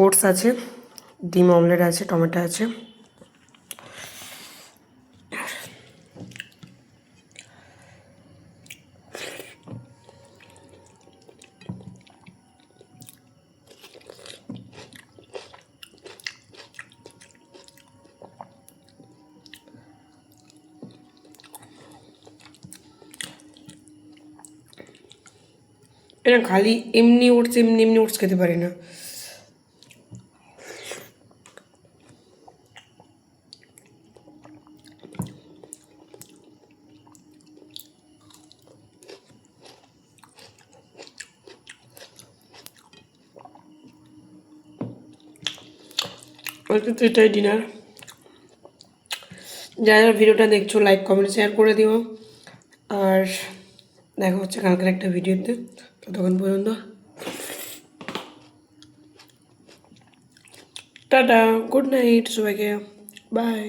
Oats আছে, ডিম omelette আছে, টমেটো আছে। এটা খালি এমনি ওটস খেতে পারি না। আজকে তো এটাই ডিনার। যারা ভিডিওটা দেখছো লাইক কমেন্ট শেয়ার করে দিও, আর দেখা হচ্ছে কালকের একটা ভিডিওতে। ততক্ষণ পর্যন্ত টাটা, গুড নাইট সবাইকে, বাই।